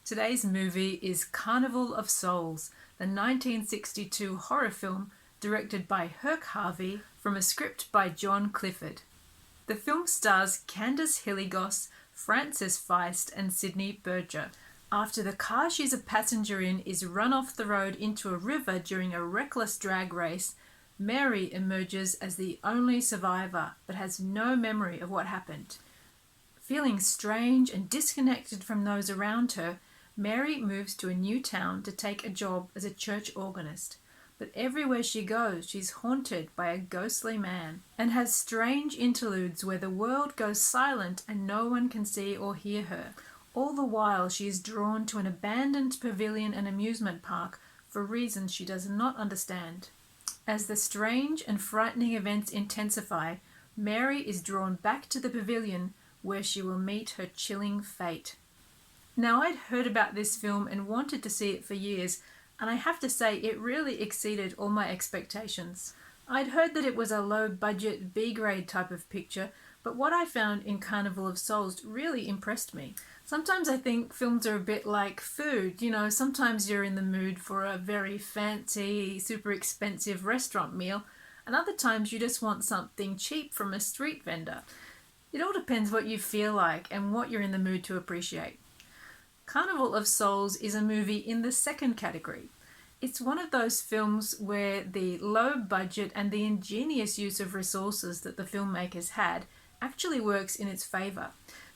Today's movie is Carnival of Souls, the 1962 horror film directed by Herk Harvey from a script by John Clifford. The film stars Candace Hilligoss, Frances Feist and Sidney Berger. After the car she's a passenger in is run off the road into a river during a reckless drag race, Mary emerges as the only survivor but has no memory of what happened. Feeling strange and disconnected from those around her, Mary moves to a new town to take a job as a church organist. But everywhere she goes, she's haunted by a ghostly man and has strange interludes where the world goes silent and no one can see or hear her. All the while, she is drawn to an abandoned pavilion and amusement park for reasons she does not understand. As the strange and frightening events intensify, Mary is drawn back to the pavilion where she will meet her chilling fate. Now, I'd heard about this film and wanted to see it for years, and I have to say it really exceeded all my expectations. I'd heard that it was a low-budget, B-grade type of picture, but what I found in Carnival of Souls really impressed me. Sometimes I think films are a bit like food. Sometimes you're in the mood for a very fancy, super expensive restaurant meal, and other times you just want something cheap from a street vendor. It all depends what you feel like and what you're in the mood to appreciate. Carnival of Souls is a movie in the second category. It's one of those films where the low budget and the ingenious use of resources that the filmmakers had actually works in its favour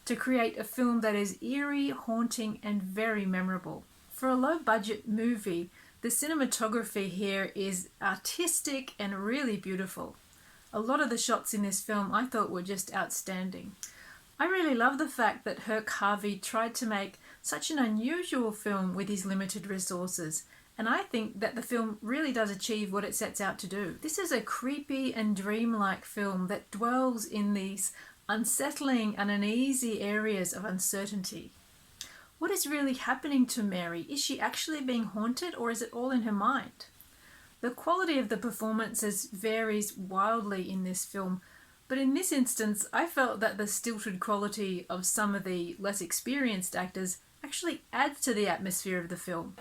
to create a film that is eerie, haunting and very memorable. For a low budget movie, the cinematography here is artistic and really beautiful. A lot of the shots in this film I thought were just outstanding. I really love the fact that Herk Harvey tried to make such an unusual film with his limited resources, and I think that the film really does achieve what it sets out to do. This is a creepy and dreamlike film that dwells in these unsettling and uneasy areas of uncertainty. What is really happening to Mary? Is she actually being haunted, or is it all in her mind? The quality of the performances varies wildly in this film, but in this instance, I felt that the stilted quality of some of the less experienced actors actually adds to the atmosphere of the film.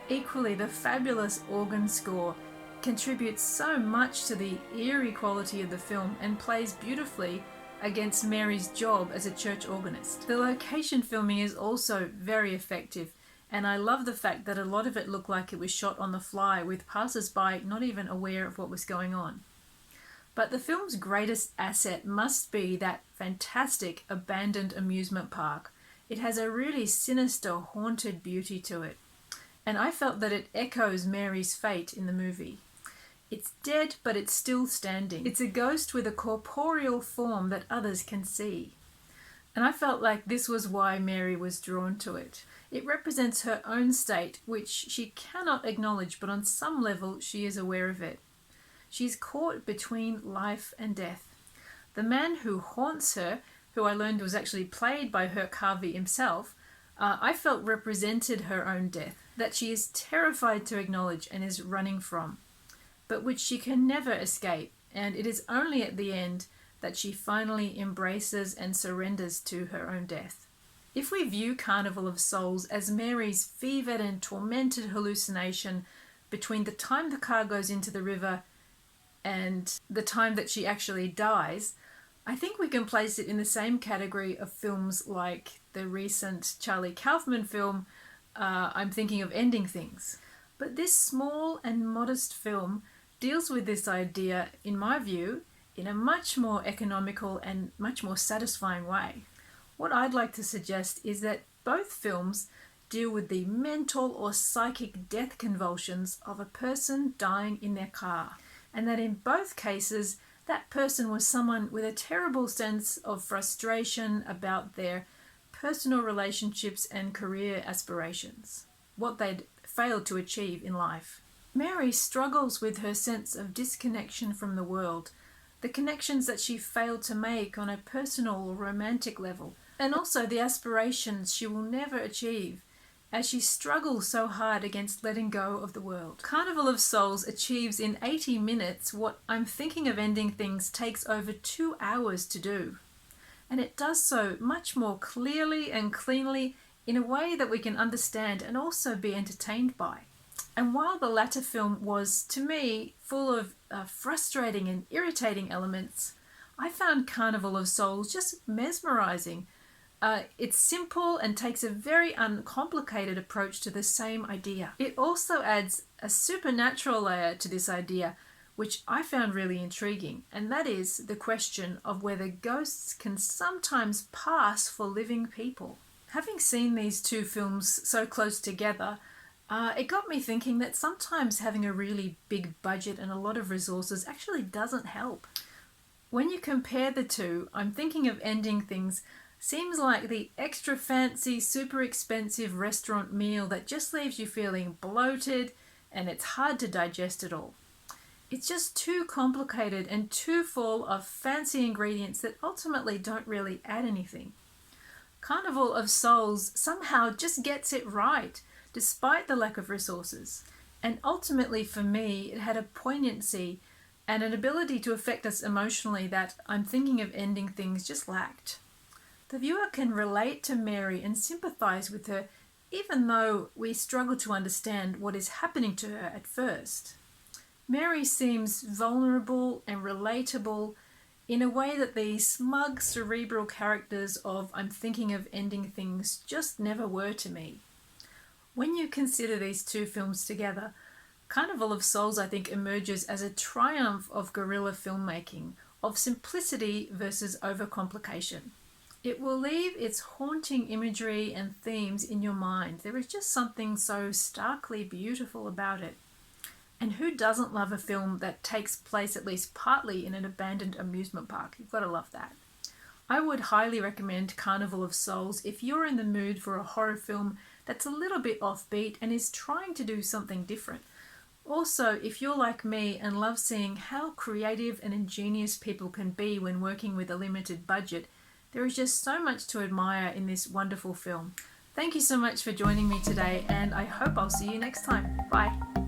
Equally, the fabulous organ score contributes so much to the eerie quality of the film and plays beautifully against Mary's job as a church organist. The location filming is also very effective, and I love the fact that a lot of it looked like it was shot on the fly with passers-by not even aware of what was going on. But the film's greatest asset must be that fantastic abandoned amusement park. It has a really sinister, haunted beauty to it, and I felt that it echoes Mary's fate in the movie. It's dead, but it's still standing. It's a ghost with a corporeal form that others can see. And I felt like this was why Mary was drawn to it. It represents her own state, which she cannot acknowledge, but on some level she is aware of it. She's caught between life and death. The man who haunts her, who I learned was actually played by Herk Harvey himself, I felt represented her own death, that she is terrified to acknowledge and is running from, but which she can never escape, and it is only at the end that she finally embraces and surrenders to her own death. If we view Carnival of Souls as Mary's fevered and tormented hallucination between the time the car goes into the river and the time that she actually dies, I think we can place it in the same category of films like the recent Charlie Kaufman film, I'm thinking of Ending Things. But this small and modest film deals with this idea, in my view, in a much more economical and much more satisfying way. What I'd like to suggest is that both films deal with the mental or psychic death convulsions of a person dying in their car, and that in both cases that person was someone with a terrible sense of frustration about their personal relationships and career aspirations, what they'd failed to achieve in life. Mary struggles with her sense of disconnection from the world, the connections that she failed to make on a personal or romantic level, and also the aspirations she will never achieve as she struggles so hard against letting go of the world. Carnival of Souls achieves in 80 minutes what I'm Thinking of Ending Things takes over 2 hours to do. And it does so much more clearly and cleanly in a way that we can understand and also be entertained by. And while the latter film was, to me, full of frustrating and irritating elements, I found Carnival of Souls just mesmerizing. It's simple and takes a very uncomplicated approach to the same idea. It also adds a supernatural layer to this idea, which I found really intriguing, and that is the question of whether ghosts can sometimes pass for living people. Having seen these two films so close together, it got me thinking that sometimes having a really big budget and a lot of resources actually doesn't help. When you compare the two, I'm thinking of Ending Things seems like the extra fancy, super expensive restaurant meal that just leaves you feeling bloated and it's hard to digest it all. It's just too complicated and too full of fancy ingredients that ultimately don't really add anything. Carnival of Souls somehow just gets it right, despite the lack of resources. And ultimately for me, it had a poignancy and an ability to affect us emotionally that I'm thinking of Ending Things just lacked. The viewer can relate to Mary and sympathize with her, even though we struggle to understand what is happening to her at first. Mary seems vulnerable and relatable in a way that the smug, cerebral characters of I'm thinking of Ending Things just never were to me. When you consider these two films together, Carnival of Souls, I think, emerges as a triumph of guerrilla filmmaking, of simplicity versus overcomplication. It will leave its haunting imagery and themes in your mind. There is just something so starkly beautiful about it. And who doesn't love a film that takes place at least partly in an abandoned amusement park? You've got to love that. I would highly recommend Carnival of Souls if you're in the mood for a horror film that's a little bit offbeat and is trying to do something different. Also, if you're like me and love seeing how creative and ingenious people can be when working with a limited budget, there is just so much to admire in this wonderful film. Thank you so much for joining me today, and I hope I'll see you next time. Bye.